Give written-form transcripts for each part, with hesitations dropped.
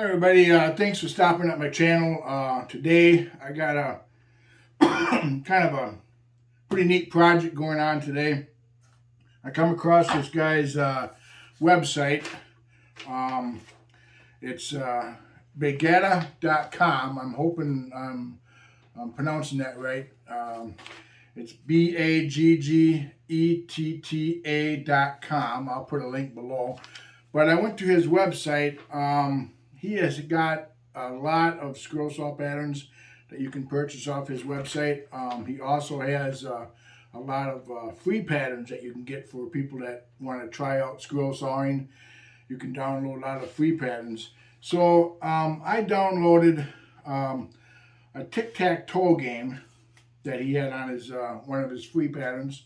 Everybody, thanks for stopping at my channel. Today I got a kind of a pretty neat project going on today. I come across this guy's website. It's Baggetta.com. I'm hoping I'm pronouncing that right. It's BAGGETTA.com. I'll put a link below. But I went to his website. He has got a lot of scroll saw patterns that you can purchase off his website. He also has a lot of free patterns that you can get for people that want to try out scroll sawing. You can download a lot of free patterns. So I downloaded a Tic Tac Toe Game that he had on his one of his free patterns,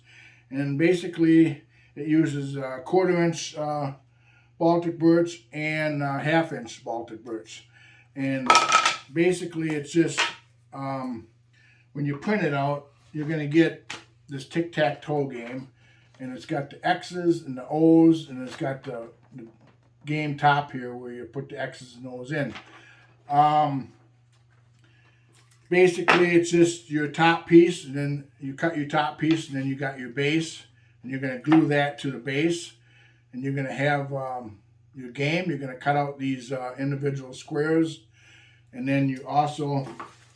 and basically it uses 1/4 inch Baltic birch and 1/2 inch Baltic birch, and basically it's just when you print it out, you're going to get this Tic Tac Toe Game, and it's got the X's and the O's, and it's got the game top here where you put the X's and O's in. Basically, it's just your top piece, and then you cut your top piece, and then you got your base, and you're going to glue that to the base, and you're going to have your game. You're going to cut out these individual squares, and then you also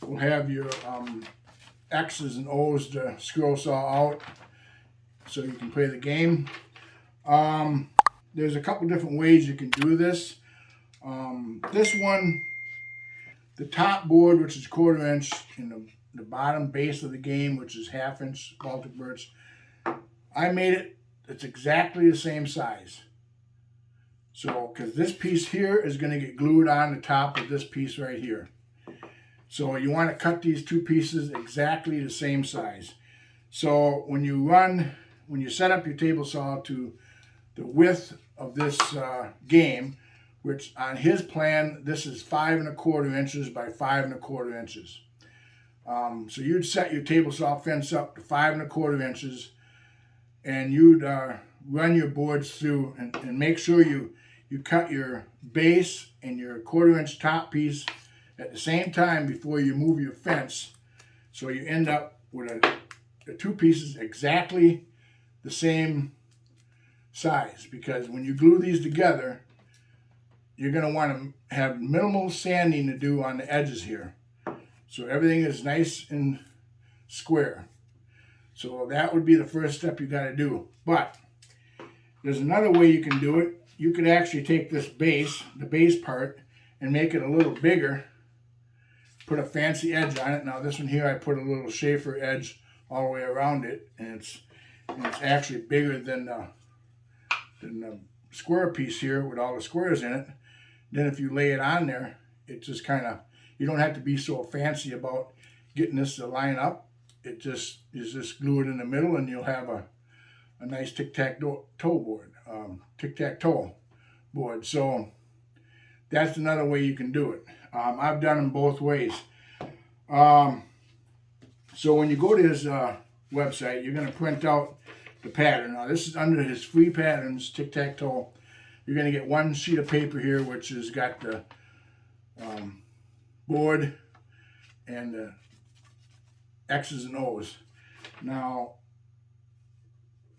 will have your X's and O's to scroll saw out so you can play the game. There's a couple different ways you can do this. This one, the top board, which is 1/4 inch, and the bottom base of the game, which is 1/2 inch Baltic birch, I made it, it's exactly the same size. So, because this piece here is going to get glued on the top of this piece right here. So you want to cut these two pieces exactly the same size. So when you set up your table saw to the width of this game, which on his plan, this is 5 1/4 inches by 5 1/4 inches. So you'd set your table saw fence up to 5 1/4 inches, and you'd run your boards through and make sure you cut your base and your 1/4 inch top piece at the same time before you move your fence. So you end up with the two pieces exactly the same size, because when you glue these together, you're going to want to have minimal sanding to do on the edges here. So everything is nice and square. So that would be the first step you got to do. But there's another way you can do it. You could actually take this base, the base part, and make it a little bigger. Put a fancy edge on it. Now this one here, I put a little chamfer edge all the way around it, and it's actually bigger than the square piece here with all the squares in it. Then if you lay it on there, it just kind of, you don't have to be so fancy about getting this to line up. You just glue it in the middle, and you'll have a nice tic-tac-toe board, tic-tac-toe board. So that's another way you can do it. I've done them both ways. So when you go to his website, you're going to print out the pattern. Now this is under his free patterns, tic-tac-toe. You're going to get one sheet of paper here, which has got the board and the X's and O's. Now,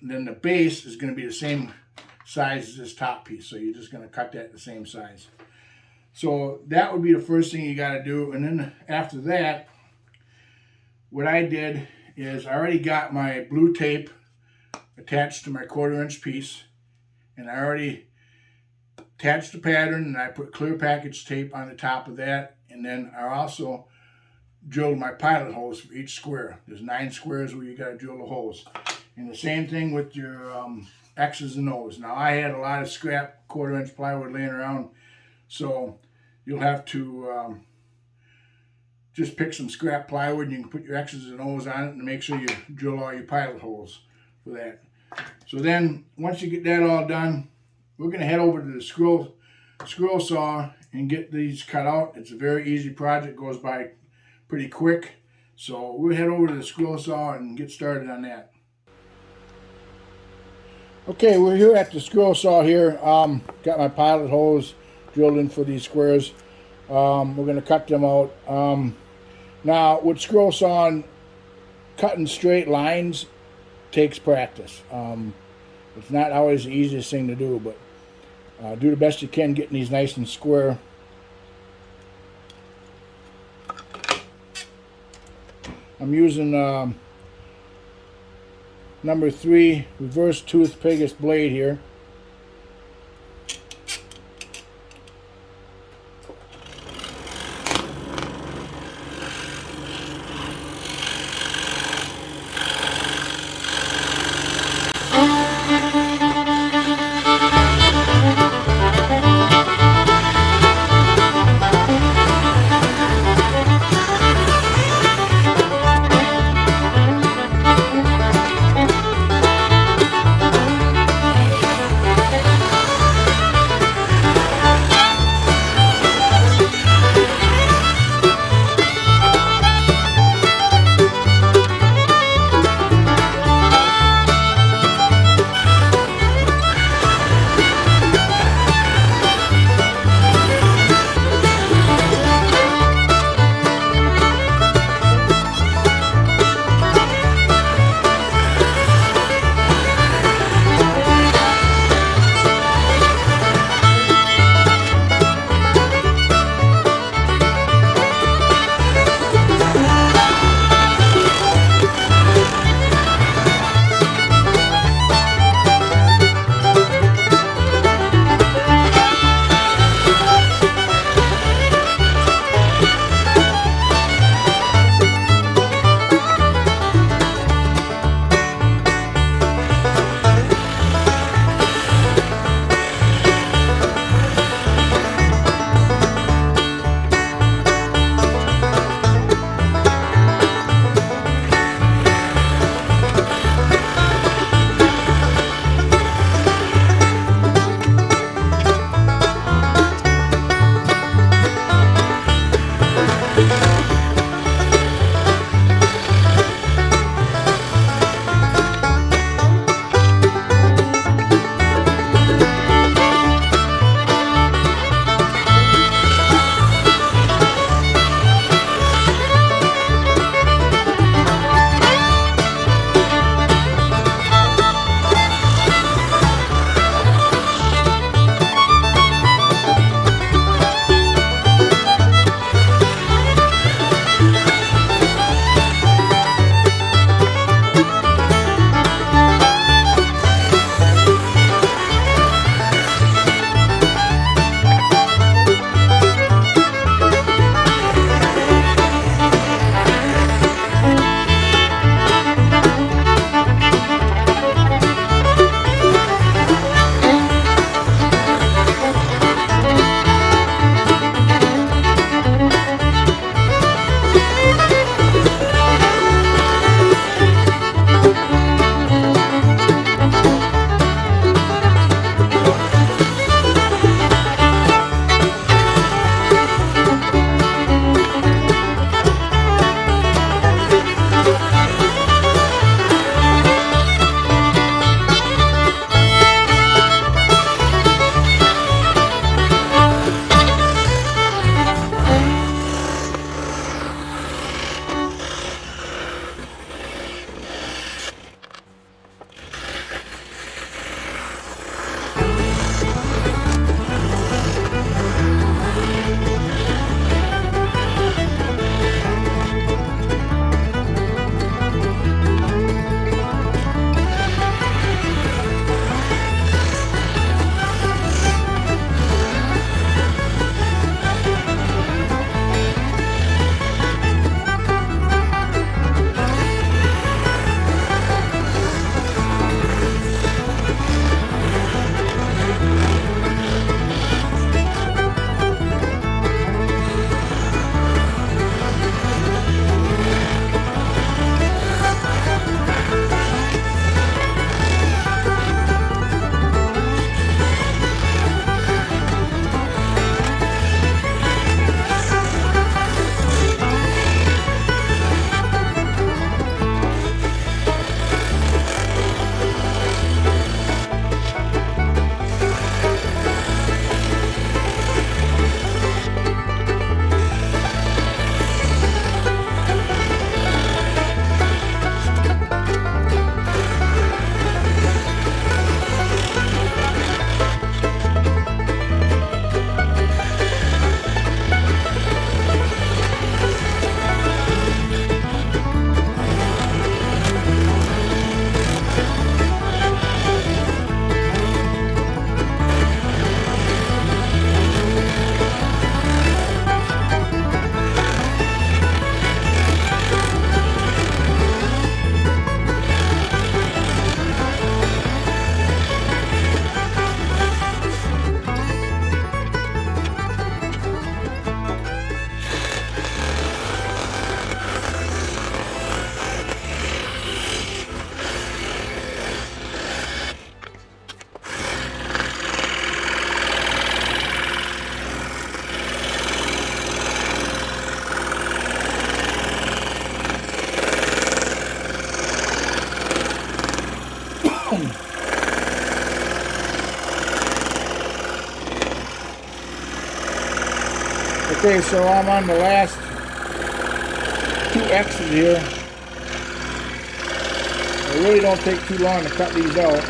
then the base is going to be the same size as this top piece, so you're just going to cut that the same size. So that would be the first thing you got to do, and then after that, what I did is I already got my blue tape attached to my 1/4 inch piece, and I already attached the pattern, and I put clear package tape on the top of that, and then I also drilled my pilot holes for each square. There's 9 squares where you got to drill the holes. And the same thing with your X's and O's. Now I had a lot of scrap 1/4 inch plywood laying around, so you'll have to just pick some scrap plywood, and you can put your X's and O's on it, and make sure you drill all your pilot holes for that. So then once you get that all done, we're going to head over to the scroll saw and get these cut out. It's a very easy project, goes by pretty quick. So we'll head over to the scroll saw and get started on that. Okay, we're here at the scroll saw here. Got my pilot holes drilled in for these squares. We're going to cut them out. Now, with scroll sawing, cutting straight lines takes practice. It's not always the easiest thing to do, but do the best you can getting these nice and square. I'm using number 3 reverse tooth Pegasus blade here. Okay, so I'm on the last 2 X's here. It really don't take too long to cut these out.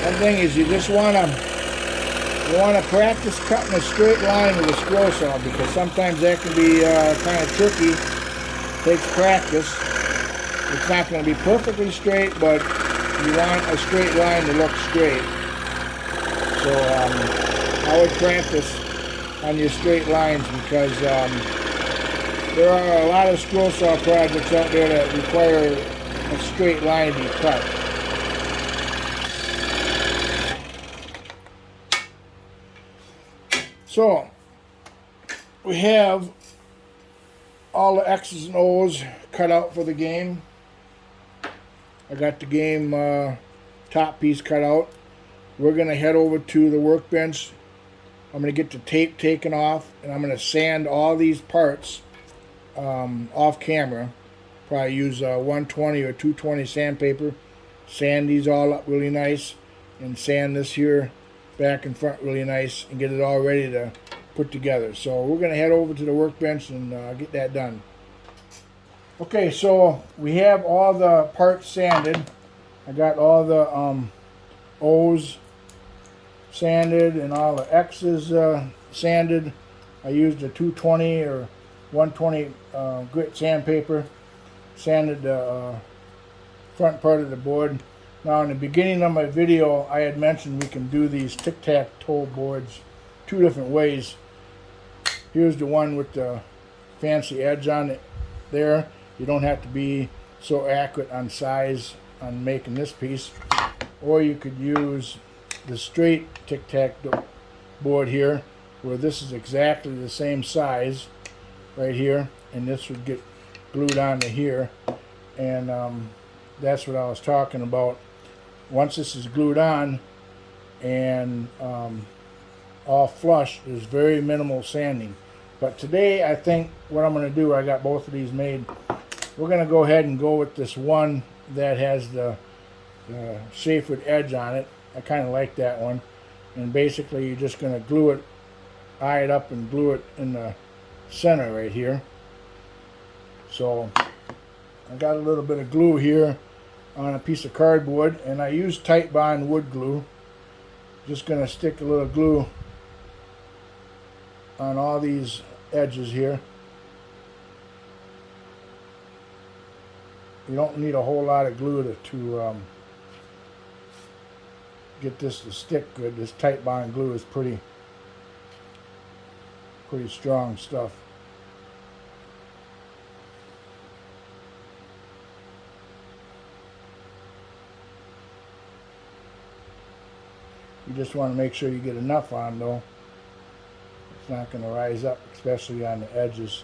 One thing is you just want to practice cutting a straight line with a scroll saw, because sometimes that can be kind of tricky. It takes practice. It's not going to be perfectly straight, but you want a straight line to look straight. So I would practice on your straight lines, because there are a lot of scroll saw projects out there that require a straight line to be cut. So we have all the X's and O's cut out for the game. I got the game top piece cut out. We're going to head over to the workbench. I'm going to get the tape taken off, and I'm going to sand all these parts off camera. Probably use 120 or 220 sandpaper. Sand these all up really nice, and sand this here back and front really nice, and get it all ready to put together. So we're going to head over to the workbench and get that done. Okay, so we have all the parts sanded. I got all the O's sanded and all the X's sanded. I used a 220 or 120 grit sandpaper. Sanded the front part of the board. Now, in the beginning of my video, I had mentioned we can do these Tic Tac Toe boards 2 different ways. Here's the one with the fancy edge on it there. You don't have to be so accurate on size on making this piece. Or you could use the straight Tic Tac board here, where this is exactly the same size right here, and this would get glued onto here. And that's what I was talking about. Once this is glued on and all flush, there's very minimal sanding. But today, I think what I'm going to do, I got both of these made. We're going to go ahead and go with this one that has the chamfered edge on it. I kind of like that one. And basically, you're just going to glue it, eye it up, and glue it in the center right here. So I got a little bit of glue here on a piece of cardboard, and I use tight bond wood glue. Just going to stick a little glue on all these edges here. You don't need a whole lot of glue to get this to stick good. This tight bond glue is pretty strong stuff. You just want to make sure you get enough on, though. It's not going to rise up, especially on the edges.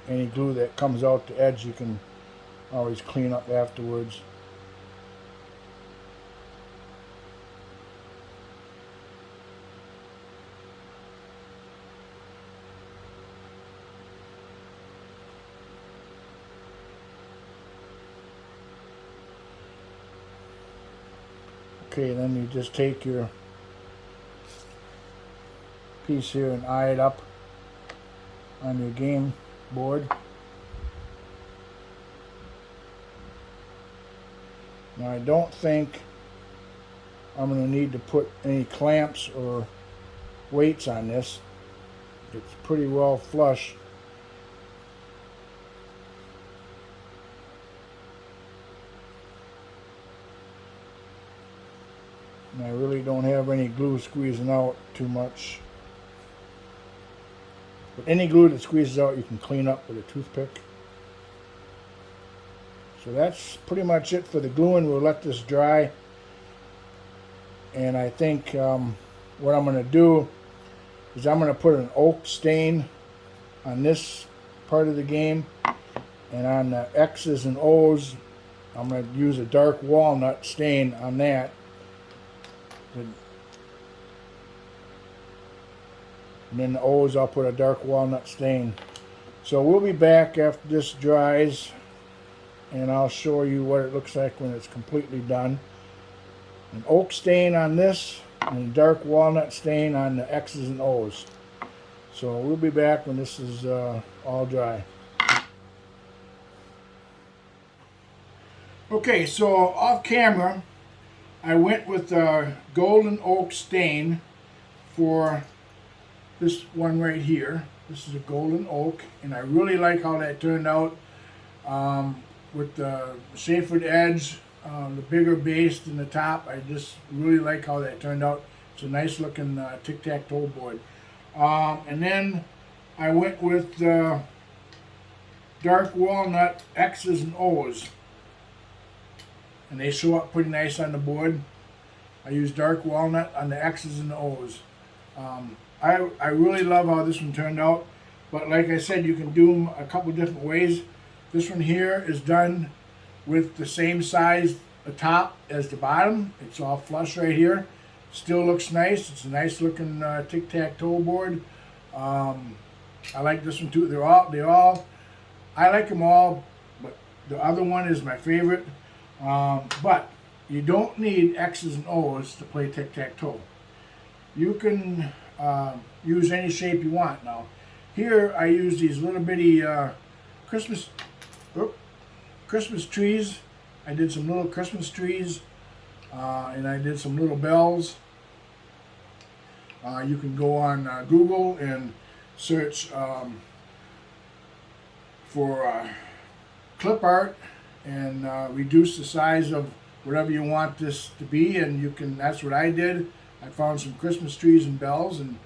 Any glue that comes out the edge, you can always clean up afterwards. Okay, then you just take your piece here and eye it up on your game board. Now, I don't think I'm going to need to put any clamps or weights on this. It's pretty well flush. And I really don't have any glue squeezing out too much. But any glue that squeezes out you can clean up with a toothpick. So that's pretty much it for the gluing. We'll let this dry. And I think what I'm going to do is I'm going to put an oak stain on this part of the game. And on the X's and O's, I'm going to use a dark walnut stain on that. And then the O's, I'll put a dark walnut stain. So we'll be back after this dries, and I'll show you what it looks like when it's completely done. An oak stain on this, and a dark walnut stain on the X's and O's. So we'll be back when this is all dry. Okay, so off camera, I went with a golden oak stain for this one right here. This is a golden oak, and I really like how that turned out with the chamfered edge, the bigger base than the top. I just really like how that turned out. It's a nice looking Tic Tac Toe board. And then I went with dark walnut X's and O's. And they show up pretty nice on the board. I use dark walnut on the X's and the O's. I really love how this one turned out, but like I said, you can do them a couple different ways. This one here is done with the same size the top as the bottom. It's all flush right here. Still looks nice. It's a nice looking Tic Tac Toe board. I like this one too. I like them all, but the other one is my favorite. But you don't need X's and O's to play tic-tac-toe. You can use any shape you want. Now, here I use these little bitty Christmas trees. I did some little Christmas trees, and I did some little bells. You can go on Google and search for clip art and reduce the size of whatever you want this to be, and you can. That's what I did. I found some Christmas trees and bells and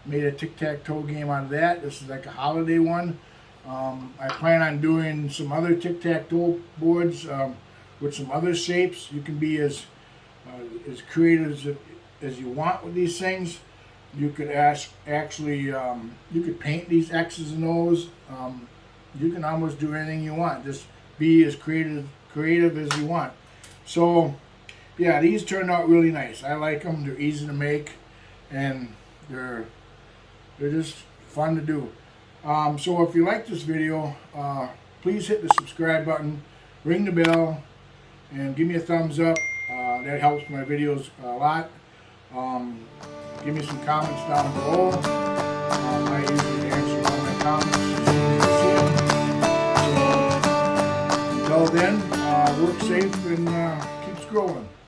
made a tic-tac-toe game out of that. This is like a holiday one. I plan on doing some other tic-tac-toe boards with some other shapes. You can be as creative as you want with these things. You could actually you could paint these X's and O's. You can almost do anything you want. Just be as creative as you want. So yeah, these turned out really nice. I like them. They're easy to make, and they're just fun to do. So if you like this video, please hit the subscribe button, ring the bell, and give me a thumbs up. That helps my videos a lot. Give me some comments down below. I usually answer all my comments as soon as I see them. Until then, work safe and keep scrolling.